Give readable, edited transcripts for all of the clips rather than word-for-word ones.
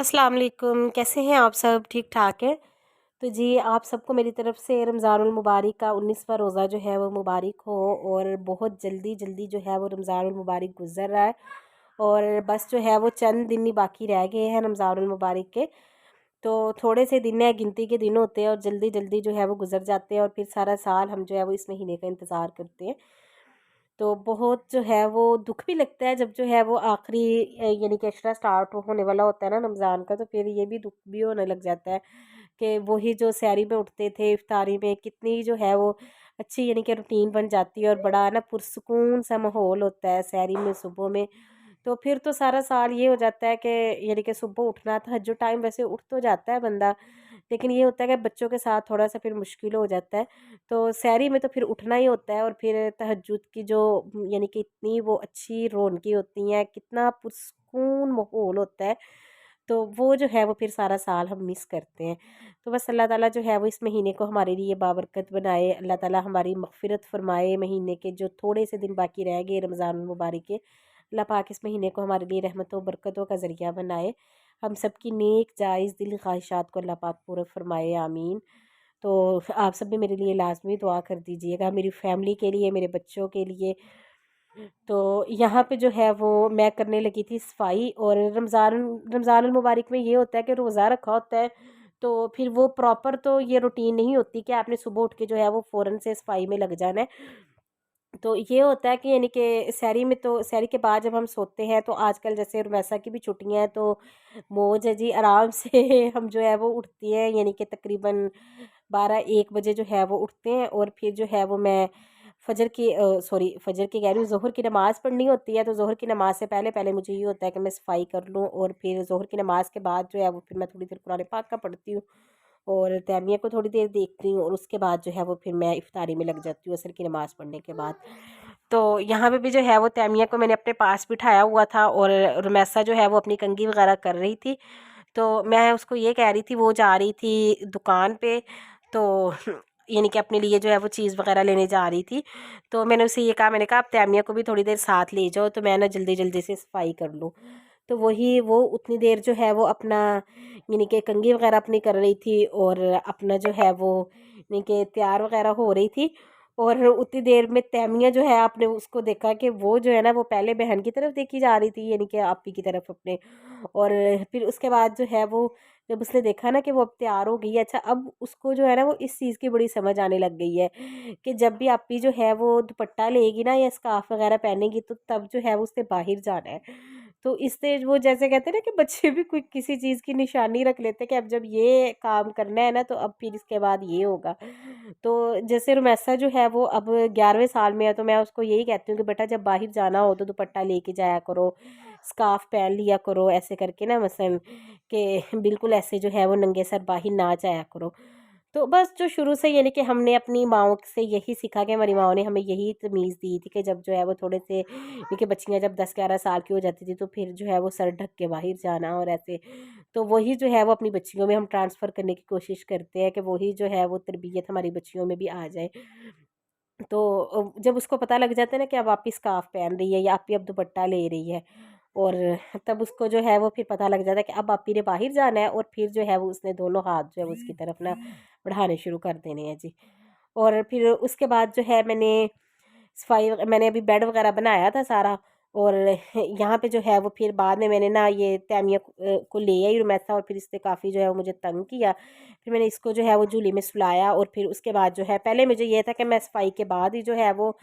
अस्सलाम वालेकुम। कैसे हैं आप सब? ठीक ठाक हैं? तो जी आप सबको मेरी तरफ से रमज़ानुल मुबारक का 19वां रोज़ा जो है वो मुबारक हो। और बहुत जल्दी जल्दी जो है वो रमज़ानुल मुबारक गुज़र रहा है और बस जो है वो चंद दिन ही बाकी रह गए हैं रमज़ानुल मुबारक के। तो थोड़े से दिन हैं, गिनती के दिन होते हैं और जल्दी जल्दी जो है वो गुज़र जाते हैं और फिर सारा साल हम जो है वो इस महीने का इंतज़ार करते हैं। तो बहुत जो है वो दुख भी लगता है जब जो है वो आखिरी यानी कि अशरा स्टार्ट होने वाला होता है ना रमज़ान का, तो फिर ये भी दुख भी होने लग जाता है कि वही जो सहरी में उठते थे, इफ्तारी में कितनी जो है वो अच्छी यानी कि रूटीन बन जाती है और बड़ा ना पुरसुकून सा माहौल होता है सहरी में सुबह में। तो फिर तो सारा साल ये हो जाता है कि यानी कि सुबह उठना तहज्जुद टाइम वैसे उठ तो जाता है बंदा, लेकिन ये होता है कि बच्चों के साथ थोड़ा-सा फिर मुश्किल हो जाता है। तो सहरी में तो फिर उठना ही होता है और फिर तहज्जुद की जो यानी कि इतनी वो अच्छी रौनकें होती हैं, कितना पुरसुकून माहौल होता है, तो वो जो है वो फिर सारा साल हम मिस करते हैं। तो बस अल्लाह ताला जो है वो इस महीने को हमारे लिए बाबरकत बनाए, अल्लाह ताला हमारी मग़फ़िरत फ़रमाए, महीने के जो थोड़े से दिन बाकी रह गए रमज़ानुल मुबारक के, अल्लाह पाक इस महीने को हमारे लिए रहमतों बरकतों का ज़रिया बनाए। हम सब की नेक जायज़ दिली ख़्वाहिशात को अल्लाह पाक पूरा फ़रमाए, आमीन। तो आप सब भी मेरे लिए लाज़मी दुआ कर दीजिएगा, मेरी फ़ैमिली के लिए, मेरे बच्चों के लिए। तो यहाँ पे जो है वो मैं करने लगी थी सफाई। और रमज़ानुल मुबारक में ये होता है कि रोज़ा रखा होता है, तो फिर वो प्रॉपर तो ये रूटीन नहीं होती कि आपने सुबह उठ के जो है वो फ़ौरन से सफाई में लग जाना है। तो ये होता है कि यानी कि सहरी में, तो सहरी के बाद जब हम सोते हैं तो आजकल जैसे रुमैसा की भी छुट्टियां हैं, तो मौज है जी, आराम से हम जो है वो उठती हैं, यानी कि तकरीबन 12-1 बजे जो है वो उठते हैं। और फिर जो है वो मैं फजर की कह रही हूँ, ज़ोहर की नमाज़ पढ़नी होती है। तो ज़ोहर की नमाज़ से पहले पहले मुझे ये होता है कि मैं सफाई कर लूँ और फिर ज़ोहर की नमाज़ के बाद जो है वो फिर मैं थोड़ी देर कुरान पाक का पढ़ती हूँ और तैमिया को थोड़ी देर देखती हूँ और उसके बाद जो है वो फिर मैं इफ्तारी में लग जाती हूँ असर की नमाज़ पढ़ने के बाद। तो यहाँ पे भी जो है वो तैमिया को मैंने अपने पास बिठाया हुआ था और रुमैसा जो है वो अपनी कंघी वगैरह कर रही थी। तो मैं उसको ये कह रही थी, वो जा रही थी दुकान पे, तो यानी कि अपने लिए जो है वो चीज़ वगैरह लेने जा रही थी। तो मैंने उसे ये कहा, मैंने कहा आप तैमिया को भी थोड़ी देर साथ ले जाओ, तो मैं ना जल्दी जल्दी से सफाई कर लूँ। तो वही वो उतनी देर जो है वो अपना यानी कि कंघी वगैरह अपनी कर रही थी और अपना जो है वो यानी कि तैयार वगैरह हो रही थी। और उतनी देर में तैमिया जो है, आपने उसको देखा कि वो जो है ना वो पहले बहन की तरफ देखी जा रही थी, यानी कि आपी की तरफ अपने। और फिर उसके बाद जो है वो जब उसने देखा ना कि वो अब तैयार हो गई है, अच्छा अब उसको जो है ना वो इस चीज़ की बड़ी समझ आने लग गई है कि जब भी आपी जो है वो दुपट्टा लेगी ना या स्कार्फ वगैरह पहनेगी, तो तब जो है वो उसने बाहर जाना है। तो इससे वो जैसे कहते हैं ना कि बच्चे भी कोई किसी चीज़ की निशानी रख लेते हैं कि अब जब ये काम करना है ना तो अब फिर इसके बाद ये होगा। तो जैसे रुमैसा जो है वो अब 11वें साल में है, तो मैं उसको यही कहती हूँ कि बेटा जब बाहर जाना हो तो दुपट्टा लेके जाया करो, स्कार्फ पहन लिया करो, ऐसे करके ना मसलन कि बिल्कुल ऐसे जो है वो नंगे सर बाहर ना जाया करो। तो बस जो शुरू से यानी कि हमने अपनी माँओं से यही सीखा कि हमारी माँओं ने हमें यही तमीज़ दी थी कि जब जो है वो थोड़े से देखिए बच्चियाँ जब 10-11 साल की हो जाती थी तो फिर जो है वो सर ढक के बाहर जाना और ऐसे। तो वही जो है वो अपनी बच्चियों में हम ट्रांसफ़र करने की कोशिश करते हैं कि वही जो है वो तरबियत हमारी बच्चियों में भी आ जाए। तो जब उसको पता लग जाता है ना कि अब आप ही स्कार्फ पहन रही है या आप ही अब दुपट्टा ले रही है, और तब उसको जो है वो फिर पता लग जाता है कि अब आप ही ने बाहर जाना है, और फिर जो है वो उसने दोनों हाथ जो है वो उसकी तरफ ना बढ़ाने शुरू कर देने हैं जी। और फिर उसके बाद जो है मैंने अभी बेड वगैरह बनाया था सारा। और यहाँ पे जो है वो फिर बाद में मैंने ना ये तैमिया को ले आई रुमैसा, और फिर इसने काफ़ी जो है वो मुझे तंग किया। फिर मैंने इसको जो है वो झूले में सुलाया और फिर उसके बाद जो है पहले मुझे ये था कि मैं सफाई के बाद ही जो है वो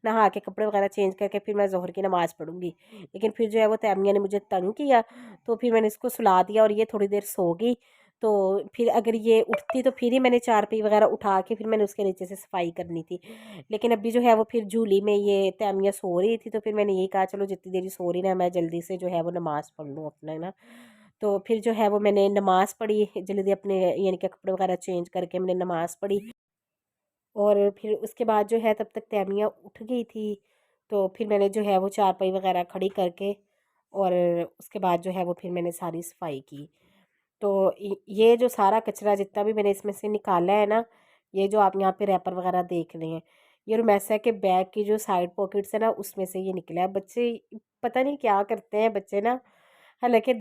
नहा के कपड़े वगैरह चेंज करके फिर मैं ज़ोहर की नमाज़ पढ़ूंगी। लेकिन फिर जो है वो तैमिया ने मुझे तंग किया, तो फिर मैंने इसको सुला दिया और ये थोड़ी देर सो गई। तो फिर अगर ये उठती तो फिर ही मैंने चारपाई वगैरह उठा के फिर मैंने उसके नीचे से सफाई करनी थी। लेकिन अभी जो है वो फिर झूली में ये तैमिया सो रही थी, तो फिर मैंने यही कहा चलो जितनी देर ये सो रही ना मैं जल्दी से जो है वो नमाज़ पढ़ लूँ अपना ना। तो फिर जो है वो मैंने नमाज़ पढ़ी जल्दी अपने, यानी कि कपड़े वगैरह चेंज करके मैंने नमाज़ पढ़ी। और फिर उसके बाद जो है तब तक तैमिया उठ गई थी। तो फिर मैंने जो है वो चारपाई वगैरह खड़ी करके और उसके बाद जो है वो फिर मैंने सारी सफाई की। तो ये जो सारा कचरा जितना भी मैंने इसमें से निकाला है ना, ये जो आप यहाँ पे रैपर वगैरह देख रहे हैं, ये रुमैसा के बैग की जो साइड पॉकेट्स है ना उसमें से ये निकला है। बच्चे पता नहीं क्या करते हैं बच्चे ना, हालाँकि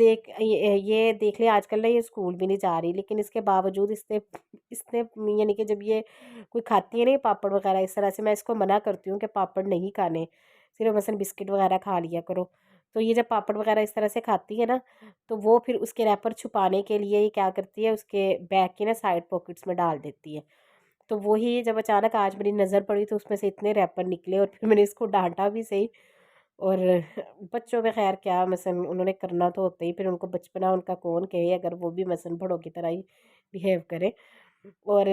ये देख लें आजकल ना ये स्कूल भी नहीं जा रही, लेकिन इसके बावजूद इसने यानी कि जब ये कोई खाती है ना ये पापड़ वगैरह इस तरह से, मैं इसको मना करती हूँ कि पापड़ नहीं खाने, सिर्फ़ मसलन बिस्किट वगैरह खा लिया करो। तो ये जब पापड़ वगैरह इस तरह से खाती है ना, तो वो फिर उसके रैपर छुपाने के लिए ये क्या करती है, उसके बैग की ना साइड पॉकेट्स में डाल देती है। तो वही जब अचानक आज मेरी नज़र पड़ी तो उसमें से इतने रैपर निकले, और फिर मैंने इसको डाँटा भी सही। और बच्चों में ख़ैर क्या मसलन उन्होंने करना तो होता ही, फिर उनको बचपना उनका कौन कहे अगर वो भी मसलन बड़ों की तरह ही बिहेव करें। और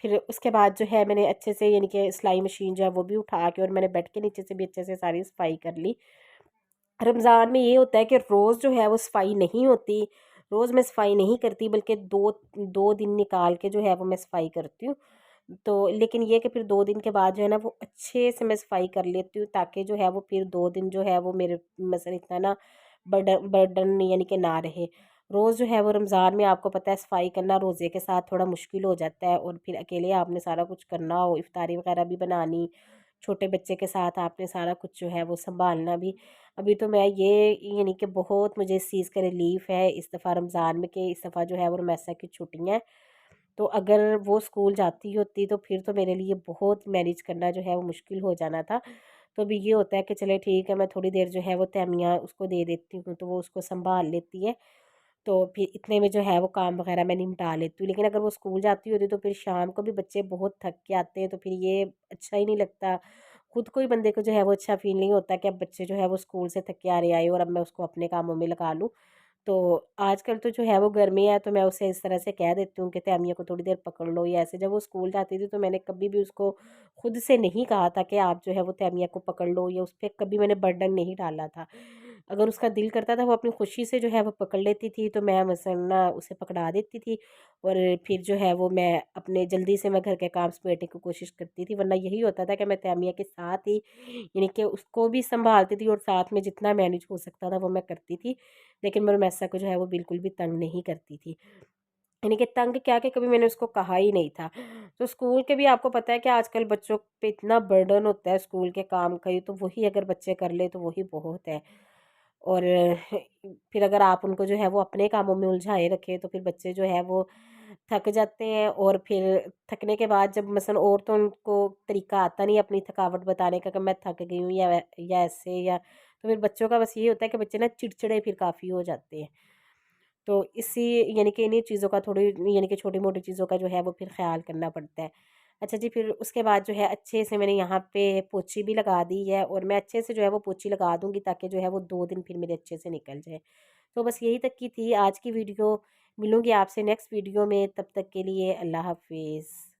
फिर उसके बाद जो है मैंने अच्छे से यानी कि सिलाई मशीन जो है वो भी उठा के, और मैंने बेड के नीचे से भी अच्छे से सारी सफाई कर ली। रमज़ान में ये होता है कि रोज़ जो है वो सफाई नहीं होती, रोज़ मैं सफाई नहीं करती, बल्कि 2 दिन निकाल के जो है वो मैं सफाई करती हूँ। तो लेकिन ये कि फिर 2 दिन के बाद जो है ना वो अच्छे से मैं सफाई कर लेती हूँ, ताकि जो है वो फिर 2 दिन जो है वो मेरे मसलन इतना ना बर्डन यानी कि ना रहे। रोज़ जो है वो रमज़ान में आपको पता है सफाई करना रोज़े के साथ थोड़ा मुश्किल हो जाता है, और फिर अकेले आपने सारा कुछ करना हो, इफ्तारी वगैरह भी बनानी, छोटे बच्चे के साथ आपने सारा कुछ जो है वो सँभालना भी। अभी तो मैं ये यानी कि बहुत मुझे इस चीज़ का रिलीफ़ है इस दफ़ा रमज़ान में, कि इस दफ़ा जो है वो रमैसा की छुट्टियाँ हैं। तो अगर वो स्कूल जाती होती तो फिर तो मेरे लिए बहुत मैनेज करना जो है वो मुश्किल हो जाना था। तो अभी ये होता है कि चले ठीक है, मैं थोड़ी देर जो है वो तहमिया उसको दे देती हूँ, तो वो उसको सँभाल लेती है। तो फिर इतने में जो है वो काम वगैरह मैं निपटा लेती हूँ। लेकिन अगर वो स्कूल जाती होती तो फिर शाम को भी बच्चे बहुत थक के आते हैं, तो फिर ये अच्छा ही नहीं लगता। खुद को ही बंदे को जो है वो अच्छा फ़ील नहीं होता कि अब बच्चे जो है वो स्कूल से थक के आ रहे आए और अब मैं उसको अपने कामों में लगा लूँ। तो आजकल तो जो है वो गर्मी है, तो मैं उसे इस तरह से कह देती हूँ कि तैमिया को थोड़ी देर पकड़ लो या ऐसे। जब वो स्कूल जाती थी तो मैंने कभी भी उसको खुद से नहीं कहा था कि आप जो है वो तैमिया को पकड़ लो, या उस पे कभी मैंने बर्डन नहीं डाला था। अगर उसका दिल करता था वो अपनी खुशी से जो है वो पकड़ लेती थी, तो मैं मसलन ना उसे पकड़ा देती थी, और फिर जो है वो मैं अपने जल्दी से मैं घर के काम समेटने की कोशिश करती थी। वरना यही होता था कि मैं तैमिया के साथ ही यानी कि उसको भी सँभालती थी, और साथ में जितना मैनेज हो सकता था वो मैं करती थी। लेकिन मैं रमेसा को जो है वो बिल्कुल भी तंग नहीं करती थी। यानी कि तंग क्या, कि कभी मैंने उसको कहा ही नहीं था। तो स्कूल के भी आपको पता है कि आजकल बच्चों पे इतना बर्डन होता है स्कूल के काम का ही, तो वही अगर बच्चे कर ले तो वही बहुत है। और फिर अगर आप उनको जो है वो अपने कामों में उलझाए रखें तो फिर बच्चे जो है वो थक जाते हैं, और फिर थकने के बाद जब मसलन और तो उनको तरीका आता नहीं अपनी थकावट बताने का कि मैं थक गई हूँ या ऐसे, या तो फिर बच्चों का बस ये होता है कि बच्चे ना चिड़चिड़े फिर काफ़ी हो जाते हैं। तो इसी यानी कि इन्हीं चीज़ों का थोड़ी यानी कि छोटी-मोटी चीज़ों का जो है वो फिर ख़्याल करना पड़ता है। अच्छा जी, फिर उसके बाद जो है अच्छे से मैंने यहाँ पे पोछी भी लगा दी है, और मैं अच्छे से जो है वो पोछी लगा दूँगी ताकि जो है वो 2 दिन फिर मेरे अच्छे से निकल जाए। तो बस यही तक की थी आज की वीडियो। मिलूँगी आपसे नेक्स्ट वीडियो में, तब तक के लिए अल्लाह हाफ़िज़।